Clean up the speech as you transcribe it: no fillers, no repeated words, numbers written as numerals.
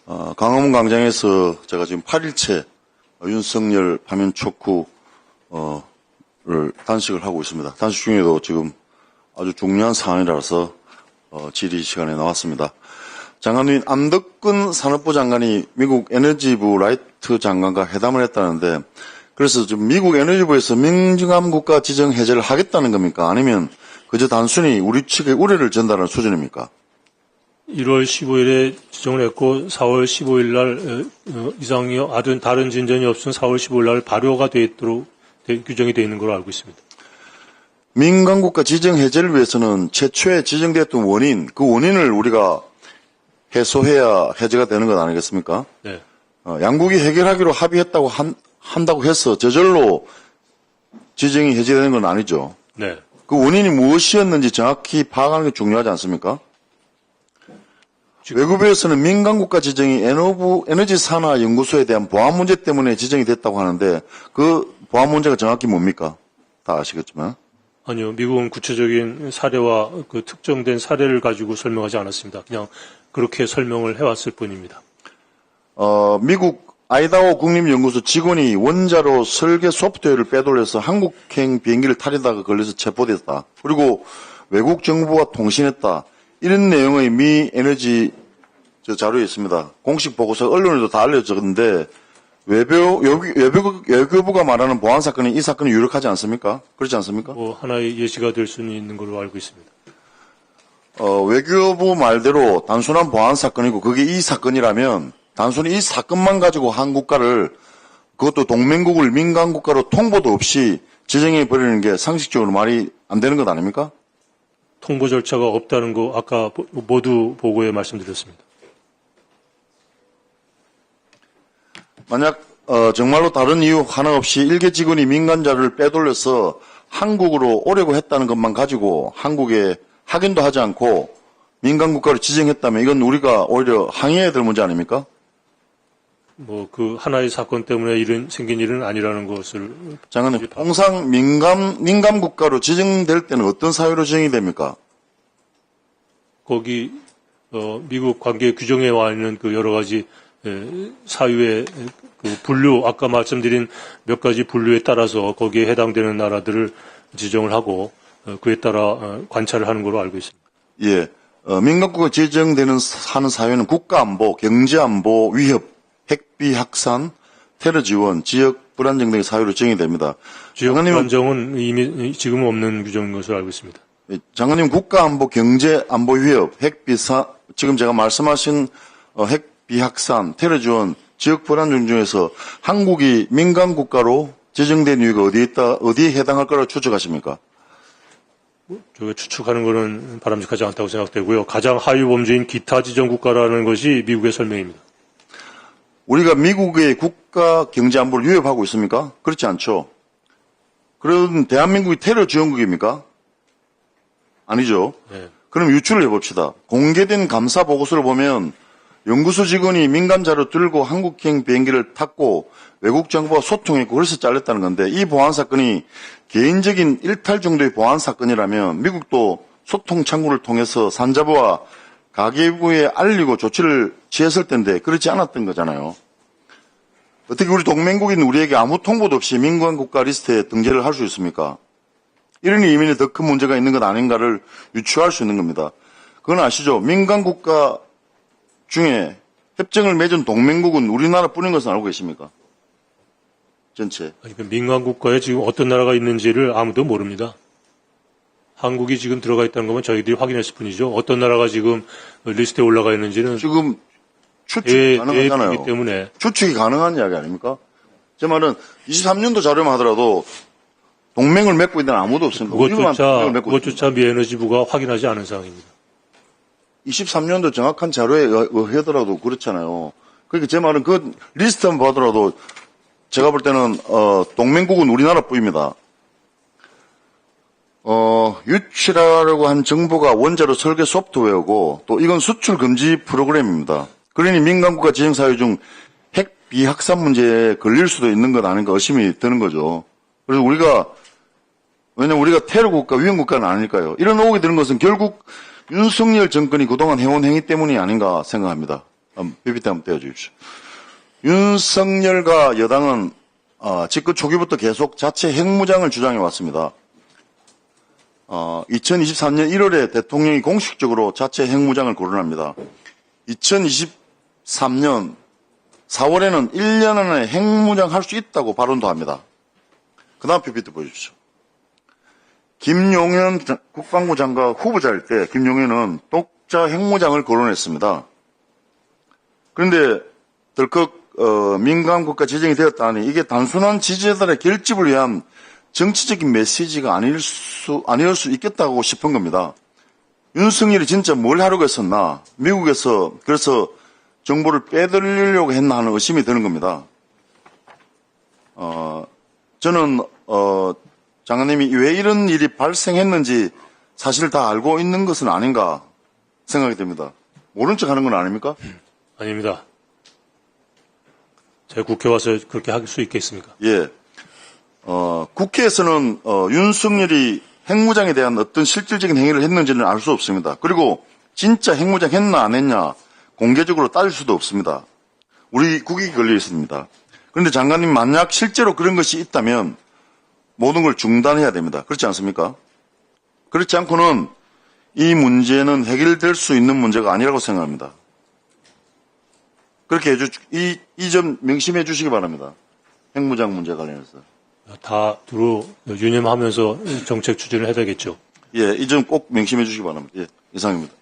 광화문 광장에서 제가 지금 8일째 윤석열 파면 촉구를 단식을 하고 있습니다. 단식 중에도 지금 아주 중요한 사안이라서 질의 시간에 나왔습니다. 장관님, 안덕근 산업부 장관이 미국 에너지부 라이트 장관과 회담을 했다는데, 그래서 지금 미국 에너지부에서 민감 국가 지정 해제를 하겠다는 겁니까? 아니면 그저 단순히 우리 측에 우려를 전달하는 수준입니까? 1월 15일에 지정을 했고 4월 15일 날 이상이 다른 진전이 없으면 4월 15일 날 발효가 돼 있도록 규정이 되어 있는 걸로 알고 있습니다. 민간국가 지정 해제를 위해서는 최초에 지정되었던 원인, 그 원인을 우리가 해소해야 해제가 되는 것 아니겠습니까? 네. 양국이 해결하기로 합의했다고 한다고 해서 저절로 지정이 해제되는 건 아니죠. 네. 그 원인이 무엇이었는지 정확히 파악하는 게 중요하지 않습니까? 외교부에서는 민간국가 지정이 에너지산하연구소에 대한 보안 문제 때문에 지정이 됐다고 하는데 그 보안 문제가 정확히 뭡니까? 다 아시겠지만. 아니요. 미국은 구체적인 사례와 그 특정된 사례를 가지고 설명하지 않았습니다. 그냥 그렇게 설명을 해왔을 뿐입니다. 미국 아이다호 국립연구소 직원이 원자로 설계 소프트웨어를 빼돌려서 한국행 비행기를 타려다가 걸려서 체포됐다. 그리고 외국 정부와 통신했다. 이런 내용의 미 에너지 자료에 있습니다. 공식 보고서 언론에도 다 알려졌는데 외교부가 말하는 보안 사건이 이 사건이 유력하지 않습니까? 그렇지 않습니까? 하나의 예시가 될 수는 있는 걸로 알고 있습니다. 외교부 말대로 단순한 보안 사건이고 그게 이 사건이라면 단순히 이 사건만 가지고 한 국가를 그것도 동맹국을 민간국가로 통보도 없이 지정해 버리는 게 상식적으로 말이 안 되는 것 아닙니까? 통보 절차가 없다는 거 아까 모두 보고에 말씀드렸습니다. 만약 정말로 다른 이유 하나 없이 일개 직원이 민간 자료를 빼돌려서 한국으로 오려고 했다는 것만 가지고 한국에 확인도 하지 않고 민간 국가로 지정했다면 이건 우리가 오히려 항의해야 될 문제 아닙니까? 그 하나의 사건 때문에 생긴 일은 아니라는 것을. 장관님, 통상 민감 국가로 지정될 때는 어떤 사유로 지정이 됩니까? 거기 미국 관계 규정에 와 있는 그 여러 가지 사유의 그 분류, 아까 말씀드린 몇 가지 분류에 따라서 거기에 해당되는 나라들을 지정을 하고 그에 따라 관찰을 하는 걸로 알고 있습니다. 예, 민간국가 지정되는 하는 사유는 국가안보, 경제안보, 위협, 핵비 확산, 테러 지원, 지역 불안정 등의 사유로 지정이 됩니다. 지역 불안정은 이미 지금 없는 규정인 것으로 알고 있습니다. 장관님, 국가안보, 경제안보 위협, 핵비사, 지금 제가 말씀하신 핵비 확산, 테러 지원, 지역 불안정 중에서 한국이 민간 국가로 지정된 이유가 어디에 해당할 거라고 추측하십니까? 저희가 추측하는 것은 바람직하지 않다고 생각되고요. 가장 하위 범죄인 기타 지정 국가라는 것이 미국의 설명입니다. 우리가 미국의 국가 경제 안보를 위협하고 있습니까? 그렇지 않죠. 그럼 대한민국이 테러 지원국입니까? 아니죠. 네. 그럼 유추를 해봅시다. 공개된 감사 보고서를 보면 연구소 직원이 민간 자료 들고 한국행 비행기를 탔고 외국 정부와 소통했고 그래서 잘렸다는 건데 이 보안 사건이 개인적인 일탈 정도의 보안 사건이라면 미국도 소통 창구를 통해서 산자부와 가계부에 알리고 조치를 취했을 텐데 그렇지 않았던 거잖아요. 어떻게 우리 동맹국인 우리에게 아무 통보도 없이 민간 국가 리스트에 등재를 할 수 있습니까? 이런 의미는 더 큰 문제가 있는 것 아닌가를 유추할 수 있는 겁니다. 그건 아시죠? 민간 국가 중에 협정을 맺은 동맹국은 우리나라뿐인 것은 알고 계십니까? 전체. 민간 국가에 지금 어떤 나라가 있는지를 아무도 모릅니다. 한국이 지금 들어가 있다는 것만 저희들이 확인했을 뿐이죠. 어떤 나라가 지금 리스트에 올라가 있는지는 지금 추측이 가능하잖아요. 때문에. 추측이 가능한 이야기 아닙니까? 제 말은 23년도 자료만 하더라도 동맹을 맺고 있는 아무도 없습니다. 그것조차 미 에너지부가 확인하지 않은 상황입니다. 23년도 정확한 자료에 의하더라도 그렇잖아요. 그러니까 제 말은 그 리스트만 보더라도 제가 볼 때는 동맹국은 우리나라뿐입니다. 유출하려고 한 정보가 원자로 설계 소프트웨어고 또 이건 수출 금지 프로그램입니다. 그러니 민간국가 지정 사유 중 핵 비확산 문제에 걸릴 수도 있는 것 아닌가 의심이 드는 거죠. 그래서 왜냐면 우리가 테러국가, 위험국가는 아닐까요? 이런 의혹이 드는 것은 결국 윤석열 정권이 그동안 해온 행위 때문이 아닌가 생각합니다. PPT 한번 떼어주십시오. 윤석열과 여당은 집권 초기부터 계속 자체 핵무장을 주장해 왔습니다. 2023년 1월에 대통령이 공식적으로 자체 핵무장을 거론합니다. 2023년 4월에는 1년 안에 핵무장 할 수 있다고 발언도 합니다. 그 다음 PPT 보여주십시오. 김용현 국방부 장관 후보자일 때 김용현은 독자 핵무장을 거론했습니다. 그런데 덜컥 민간 국가 지정이 되었다니 이게 단순한 지지자들의 결집을 위한 정치적인 메시지가 아닐 수 있겠다고 싶은 겁니다. 윤석열이 진짜 뭘 하려고 했었나? 미국에서 그래서 정보를 빼돌리려고 했나 하는 의심이 드는 겁니다. 저는 장관님이 왜 이런 일이 발생했는지 사실 다 알고 있는 것은 아닌가 생각이 됩니다. 모른 척 하는 건 아닙니까? 아닙니다. 제가 국회 와서 그렇게 할 수 있겠습니까? 예. 국회에서는 윤석열이 핵무장에 대한 어떤 실질적인 행위를 했는지는 알 수 없습니다. 그리고 진짜 핵무장 했나 안 했냐 공개적으로 따질 수도 없습니다. 우리 국익이 걸려 있습니다. 그런데 장관님 만약 실제로 그런 것이 있다면 모든 걸 중단해야 됩니다. 그렇지 않습니까? 그렇지 않고는 이 문제는 해결될 수 있는 문제가 아니라고 생각합니다. 그렇게 이 점 명심해 주시기 바랍니다. 핵무장 문제 관련해서. 다 두루 유념하면서 정책 추진을 해야 되겠죠. 예, 이 점 꼭 명심해 주시기 바랍니다. 예, 이상입니다.